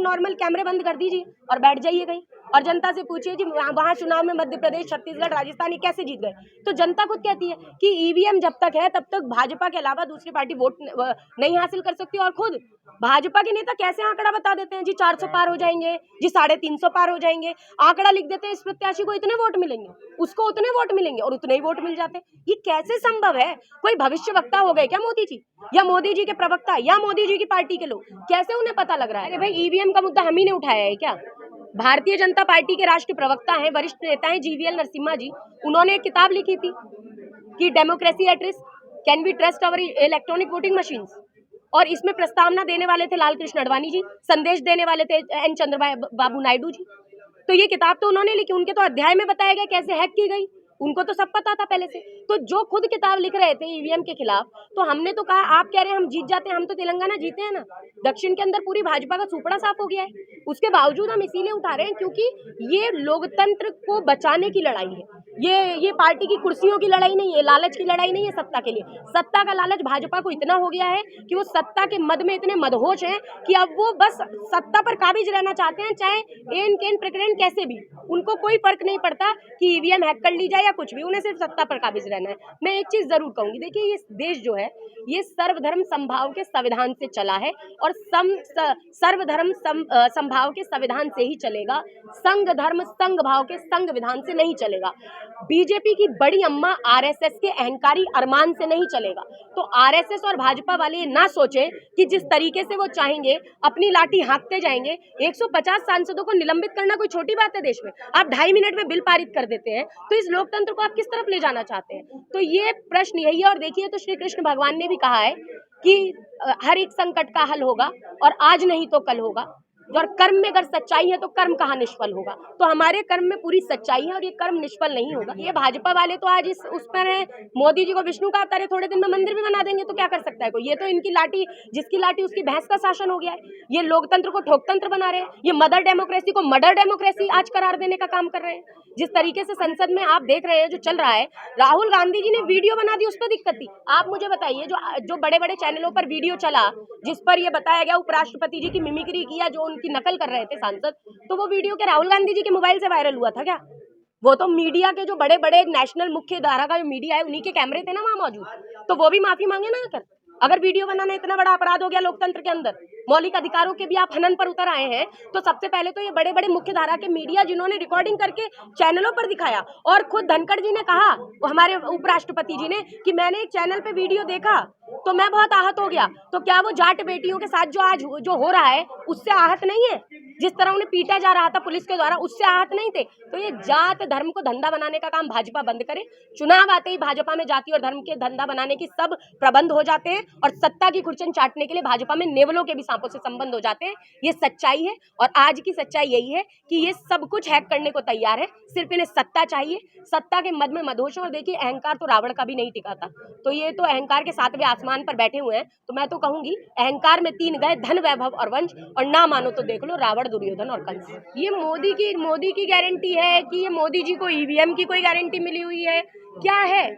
Normal कैमरे बंद कर दीजिए और बैठ जाइए कहीं और जनता से पूछिए जी वहाँ चुनाव में मध्य प्रदेश, छत्तीसगढ़, राजस्थान ये कैसे जीत गए। तो जनता खुद कहती है कि ईवीएम जब तक है तब तक भाजपा के अलावा दूसरी पार्टी वोट नहीं हासिल कर सकती। और खुद भाजपा के नेता कैसे आंकड़ा बता देते हैं जी 400 पार हो जाएंगे, जी 350 पार हो जाएंगे, आंकड़ा लिख देते हैं इस प्रत्याशी को इतने वोट मिलेंगे, उसको उतने वोट मिलेंगे और उतने ही वोट मिल जाते हैं। ये कैसे संभव है? कोई भविष्य वक्ता हो गए क्या मोदी जी, या मोदी जी के प्रवक्ता, या मोदी जी की पार्टी के लोग? कैसे उन्हें पता लग रहा है? अरे भाई ईवीएम का मुद्दा हम ही ने उठाया है क्या? भारतीय जनता पार्टी के राष्ट्रीय प्रवक्ता हैं, वरिष्ठ नेता हैं जीवीएल नरसिम्हा जी, उन्होंने एक किताब लिखी थी कि democracy at risk, can we trust our electronic voting machines, और इसमें प्रस्तावना देने वाले थे लाल कृष्ण आडवाणी जी, संदेश देने वाले थे एन चंद्रबाबू नायडू जी। तो ये किताब तो उन्होंने लिखी, उनके तो अध्याय में बताया गया कैसे हैक की गई, उनको तो सब पता था पहले से। तो जो खुद किताब लिख रहे थे ईवीएम के खिलाफ, तो हमने तो कहा आप कह रहे हैं हम जीत जाते हैं, हम तो तेलंगाना जीते हैं ना, दक्षिण के अंदर पूरी भाजपा का सुपड़ा साफ हो गया है। उसके बावजूद हम इसीलिए उठा रहे हैं क्योंकि ये लोकतंत्र को बचाने की लड़ाई है, ये पार्टी की कुर्सियों की लड़ाई नहीं है, लालच की लड़ाई नहीं है सत्ता के लिए। सत्ता का लालच भाजपा को इतना हो गया है कि वो सत्ता के मद में इतने मदहोश हैं कि अब वो बस सत्ता पर काबिज रहना चाहते हैं, चाहे एन केन प्रकरण कैसे भी, उनको कोई फर्क नहीं पड़ता कि ईवीएम हैक कर ली जाए या कुछ भी, उन्हें सिर्फ सत्ता पर काबिज रहना है। मैं एक चीज जरूर कहूंगी, देखिए ये देश जो है ये सर्वधर्म समभाव के संविधान से चला है और सर्वधर्म समभाव के संविधान से ही चलेगा, संघ धर्म संघ भाव के संघ विधान से नहीं चलेगा। बीजेपी की बड़ी अम्मा आरएसएस के अहंकारी अरमान से नहीं चलेगा। तो आरएसएस और भाजपा वाले ये ना सोचें कि जिस तरीके से वो चाहेंगे अपनी लाठी हाँकते जाएंगे। 150 सांसदों को निलंबित करना कोई छोटी बात है देश में? आप 2.5 मिनट में बिल पारित कर देते हैं, तो इस लोकतंत्र को आप किस तरफ ले जाना चाहते हैं? तो ये प्रश्न यही है। और देखिए, तो श्री कृष्ण भगवान ने भी कहा है कि हर एक संकट का हल होगा और आज नहीं तो कल होगा, और कर्म में अगर सच्चाई है तो कर्म कहाँ निष्फल होगा। तो हमारे कर्म में पूरी सच्चाई है और ये कर्म निष्फल नहीं होगा। ये भाजपा वाले तो आज उस पर है, मोदी जी को विष्णु का अवतार है, थोड़े दिन में मंदिर भी बना देंगे, तो क्या कर सकता है कोई? ये तो इनकी लाठी, जिसकी लाठी उसकी भैंस का शासन हो गया है। ये लोकतंत्र को ठोकतंत्र बना रहे हैं, ये मदर डेमोक्रेसी को मर्डर डेमोक्रेसी आज करार देने का काम कर रहे हैं। जिस तरीके से संसद में आप देख रहे हैं जो चल रहा है, राहुल गांधी जी ने वीडियो बना दी, उस पर दिक्कत थी। आप मुझे बताइए, जो बड़े बड़े चैनलों पर वीडियो चला जिस पर यह बताया गया उपराष्ट्रपति जी की मिमिक्री किया, जो उनकी नकल कर रहे थे सांसद, तो वो वीडियो क्या राहुल गांधी जी के मोबाइल से वायरल हुआ था क्या? वो तो मीडिया के जो बड़े बड़े नेशनल मुख्य धारा का जो मीडिया है उन्हीं के कैमरे थे ना वहां मौजूद, तो वो भी माफी मांगे ना आकर। अगर वीडियो बनाना इतना बड़ा अपराध हो गया लोकतंत्र के अंदर, मौलिक अधिकारों के भी आप हनन पर उतर आए हैं, तो सबसे पहले तो ये बड़े बड़े मुख्य धारा के मीडिया जिन्होंने रिकॉर्डिंग करके चैनलों पर दिखाया, और खुद धनखड़ जी ने कहा, वो हमारे उपराष्ट्रपति जी ने, कि मैंने एक चैनल पे वीडियो देखा तो मैं बहुत आहत हो गया। तो क्या वो जाट बेटियों के साथ जो आज जो हो रहा है उससे आहत नहीं है? जिस तरह उन्हें पीटा जा रहा था पुलिस के द्वारा, उससे आहत नहीं थे? तो ये जात धर्म को धंधा बनाने का काम भाजपा बंद करे। चुनाव आते ही भाजपा में जाति और धर्म के धंधा बनाने की सब प्रबंध हो जाते हैं और सत्ता की खुरचन चाटने के लिए भाजपा में नेवलों के भी सांपों से संबंध हो जाते हैं। ये सच्चाई है और आज की सच्चाई यही है कि ये सब कुछ हैक करने को तैयार है, सिर्फ इन्हें सत्ता चाहिए, सत्ता के मद में मदहोश। और देखिए, अहंकार तो रावण का भी नहीं टिका था, तो ये तो अहंकार के 7वें आसमान पर बैठे हुए हैं। तो मैं तो कहूंगी, अहंकार में 3 गए, धन वैभव और वंश, और ना मानो तो देख लो रावण, दुर्योधन और कंस। ये मोदी की गारंटी है कि ये मोदी जी को ईवीएम की कोई गारंटी मिली हुई है क्या है?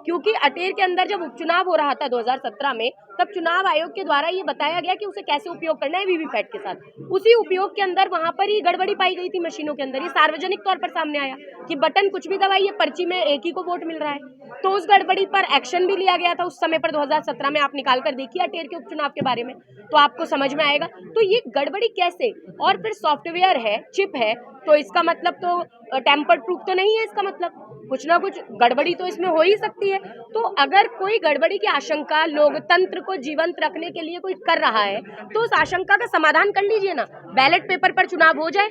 क्योंकि अटेर के अंदर जब उपचुनाव हो रहा था 2017 में, तब चुनाव आयोग के द्वारा ये बताया गया कि उसे कैसे उपयोग करना है वीवीपैट के साथ। उसी उपयोग के अंदर वहां पर ही गड़बड़ी पाई गई थी मशीनों के अंदर। ये सार्वजनिक तौर पर सामने आया कि बटन कुछ भी दबाइए, पर्ची में एक ही को वोट मिल रहा है। तो उस गड़बड़ी पर एक्शन भी लिया गया था उस समय पर 2017 में। आप निकाल कर देखिए अटेर के उपचुनाव के बारे में, तो आपको समझ में आएगा। तो ये गड़बड़ी कैसे? और फिर सॉफ्टवेयर है, चिप है, तो इसका मतलब तो टेम्पर्ड प्रूफ तो नहीं है। इसका मतलब कुछ ना कुछ गड़बड़ी तो इसमें हो ही सकती है। तो अगर कोई गड़बड़ी की आशंका लोकतंत्र को जीवंत रखने के लिए कोई कर रहा है, तो उस आशंका का समाधान कर लीजिए ना, बैलेट पेपर पर चुनाव हो जाए।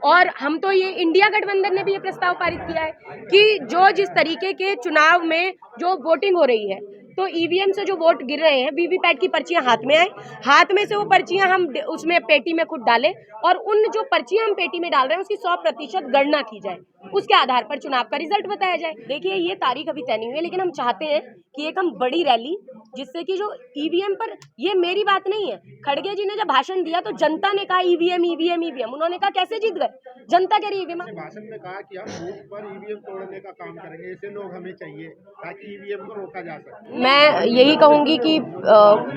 और हम तो ये इंडिया गठबंधन ने भी ये प्रस्ताव पारित किया है कि जो जिस तरीके के चुनाव में जो वोटिंग हो रही है, तो ईवीएम से जो वोट गिर रहे हैं, वीवीपैट की पर्चियां हाथ में आए, हाथ में से वो पर्चियां हम उसमें पेटी में खुद डालें, और उन जो पर्चियां हम पेटी में डाल रहे हैं उसकी 100% गणना की जाए, उसके आधार पर चुनाव का रिजल्ट बताया जाए। देखिए, ये तारीख अभी तय नहीं हुई है, लेकिन हम चाहते हैं कि एक हम बड़ी रैली जिससे कि जो ईवीएम पर, ये मेरी बात नहीं है, खड़गे जी ने जब भाषण दिया तो जनता ने कहा ईवीएम ईवीएम ईवीएम, उन्होंने कहा कैसे जीत गए, जनता कह रही ईवीएम। भाषण में कहा कि हम बूथ पर ईवीएम तोड़ने का काम करेंगे, ऐसे लोग हमें चाहिए ताकि ईवीएम को रोका जा सके। मैं यही कहूंगी कि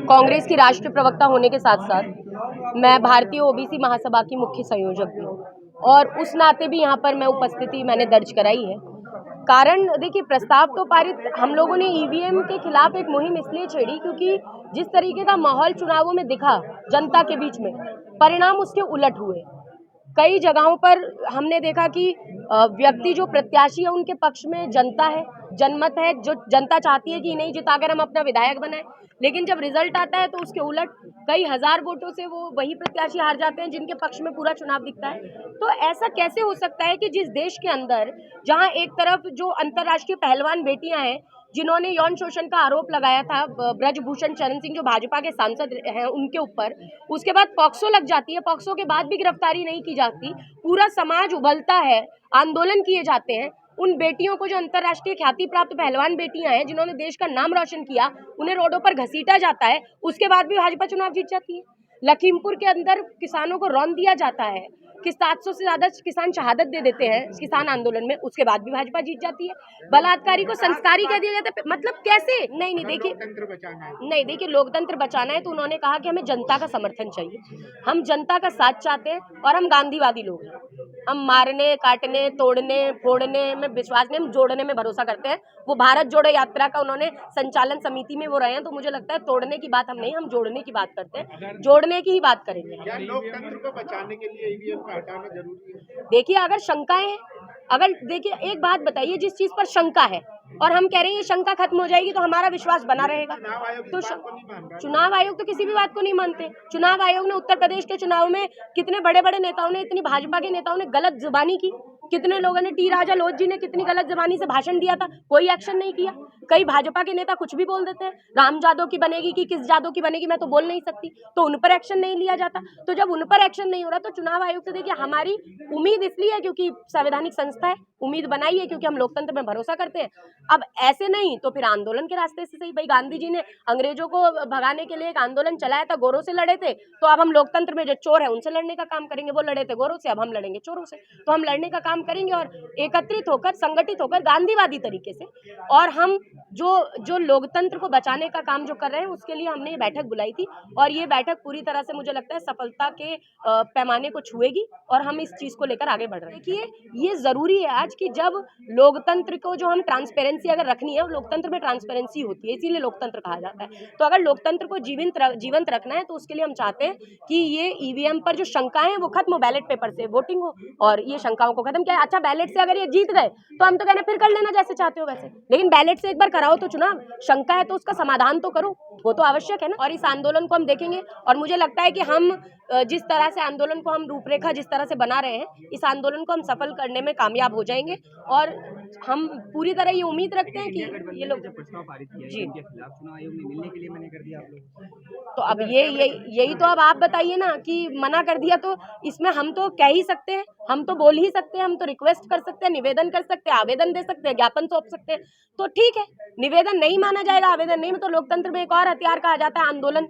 कांग्रेस की राष्ट्रीय प्रवक्ता होने के साथ साथ मैं भारतीय ओबीसी महासभा की मुख्य संयोजक भी हूँ, और उस नाते भी यहाँ पर मैं उपस्थिति मैंने दर्ज कराई है। कारण देखिए, प्रस्ताव तो पारित, हम लोगों ने ईवीएम के खिलाफ एक मुहिम इसलिए छेड़ी क्योंकि जिस तरीके का माहौल चुनावों में दिखा जनता के बीच में, परिणाम उसके उलट हुए। कई जगहों पर हमने देखा कि व्यक्ति जो प्रत्याशी है उनके पक्ष में जनता है, जनमत है, जो जनता चाहती है कि नहीं जिताकर हम अपना विधायक बनाएं, लेकिन जब रिजल्ट आता है तो उसके उलट कई हजार वोटों से वो वही प्रत्याशी हार जाते हैं जिनके पक्ष में पूरा चुनाव दिखता है। तो ऐसा कैसे हो सकता है कि जिस देश के अंदर जहां एक तरफ जो अंतर्राष्ट्रीय पहलवान बेटियां हैं जिन्होंने यौन शोषण का आरोप लगाया था, ब्रजभूषण शरण सिंह जो भाजपा के सांसद हैं उनके ऊपर, उसके बाद पॉक्सो लग जाती है, पॉक्सो के बाद भी गिरफ्तारी नहीं की जाती, पूरा समाज उबलता है, आंदोलन किए जाते हैं, उन बेटियों को जो अंतर्राष्ट्रीय ख्याति प्राप्त पहलवान बेटियां हैं जिन्होंने देश का नाम रोशन किया, उन्हें रोडों पर घसीटा जाता है, उसके बाद भी भाजपा चुनाव जीत जाती है। लखीमपुर के अंदर किसानों को रौंद दिया जाता है कि 700 से ज्यादा किसान शहादत दे देते हैं किसान आंदोलन में, उसके बाद भी भाजपा जीत जाती है। बलात्कारी को संस्कारी कह दिया जाता है, मतलब कैसे? नहीं देखिए, नहीं देखिए, लोकतंत्र बचाना है तो उन्होंने कहा कि हमें जनता का समर्थन चाहिए, हम जनता का साथ चाहते हैं, और हम गांधीवादी लोग हैं, हम मारने काटने तोड़ने फोड़ने में विश्वास नहीं, हम जोड़ने में भरोसा करते हैं। वो भारत जोड़ो यात्रा का उन्होंने संचालन समिति में वो रहे हैं, तो मुझे लगता है तोड़ने की बात हम नहीं, हम जोड़ने की बात करते हैं, जोड़ने की ही बात करेंगे। क्या लोकतंत्र को बचाने के लिए ईवीएम का हटाना जरूरी है? देखिए, अगर शंकाएं हैं, अगर देखिए एक बात बताइए, जिस चीज पर शंका है और हम कह रहे हैं ये शंका खत्म हो जाएगी तो हमारा विश्वास बना रहेगा। तो चुनाव आयोग तो किसी भी बात को नहीं मानते। चुनाव आयोग ने उत्तर प्रदेश के चुनाव में कितने बड़े बड़े नेताओं ने, इतनी भाजपा के नेताओं ने गलत जुबानी की, कितने लोगों ने, टी राजा लोध जी ने कितनी गलत जुबानी से भाषण दिया था, कोई एक्शन नहीं किया। कई भाजपा के नेता कुछ भी बोल देते हैं, राम जादव की बनेगी कि किस जादव की बनेगी मैं तो बोल नहीं सकती, तो उन पर एक्शन नहीं लिया जाता। तो जब उन पर एक्शन नहीं हो रहा तो चुनाव आयोग से देखिए हमारी उम्मीद इसलिए है क्योंकि संवैधानिक संस्था है, उम्मीद बनाई है क्योंकि हम लोकतंत्र में भरोसा करते हैं। अब ऐसे नहीं तो फिर आंदोलन के रास्ते से सही। भाई गांधी जी ने अंग्रेजों को भगाने के लिए एक आंदोलन चलाया था, गोरों से लड़े थे, तो अब हम लोकतंत्र में जो चोर है उनसे लड़ने का काम करेंगे। वो लड़े थे गोरों से, अब हम लड़ेंगे चोरों से। तो हम लड़ने का काम करेंगे और एकत्रित होकर, संगठित होकर, गांधीवादी तरीके से। और हम जो लोकतंत्र को बचाने का काम जो कर रहे हैं उसके लिए हमने ये बैठक बुलाई थी, और ये बैठक पूरी तरह से मुझे लगता है सफलता के पैमाने को छुएगी, और हम इस चीज को लेकर आगे बढ़ रहे हैं। देखिए, ये जरूरी है आज कि जब लोकतंत्र को जो हम ट्रांसपेरेंसी अगर रखनी है, लोकतंत्र में ट्रांसपेरेंसी होती है, इसीलिए लोकतंत्र कहा जाता है। तो अगर लोकतंत्र को जीवंत रखना है तो उसके लिए हम चाहते हैं कि ये ईवीएम पर जो शंकाएं हैं वो खत्म हो, बैलेट पेपर से वोटिंग हो और ये शंकाओं को खत्म किया। अच्छा, बैलेट से अगर ये जीत गए तो हम तो कहना फिर कर लेना जैसे चाहते हो वैसे, लेकिन बैलेट से एक बार कराओ तो चुनाव, शंका है तो उसका समाधान तो करो, वो तो आवश्यक है ना। और इस आंदोलन को हम देखेंगे, और मुझे लगता है कि हम जिस तरह से आंदोलन को हम रूपरेखा जिस तरह से बना रहे हैं, इस आंदोलन को हम सफल करने में कामयाब हो जाएंगे, और हम पूरी तरह ये उम्मीद रखते हैं कि ये लोग प्रस्ताव पारित किया है इनके खिलाफ, चुनाव आयोग ने मिलने के लिए मना कर दिया आप लोगों। तो अब यही तो अब आप बताइए ना कि मना कर दिया, तो इसमें हम तो कह ही सकते हैं, हम तो बोल ही सकते हैं, हम तो रिक्वेस्ट कर सकते हैं, निवेदन कर सकते हैं, आवेदन दे सकते हैं, ज्ञापन सौंप सकते हैं। तो ठीक है, निवेदन नहीं माना जाएगा, आवेदन नहीं में, तो लोकतंत्र में एक और हथियार कहा जाता है आंदोलन,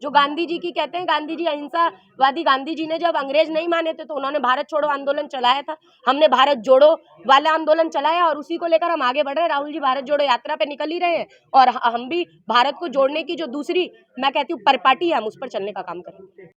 जो गांधी जी की कहते हैं। गांधी जी अहिंसावादी, गांधी जी ने जब अंग्रेज नहीं माने थे तो उन्होंने भारत छोड़ो आंदोलन चलाया था, हमने भारत जोड़ो वाला आंदोलन चलाया, और उसी को लेकर हम आगे बढ़ रहे हैं। राहुल जी भारत जोड़ो यात्रा पे निकल ही रहे हैं, और हम भी भारत को जोड़ने की जो दूसरी, मैं कहती हूँ, परिपाटी है, हम उस पर चलने का काम करेंगे।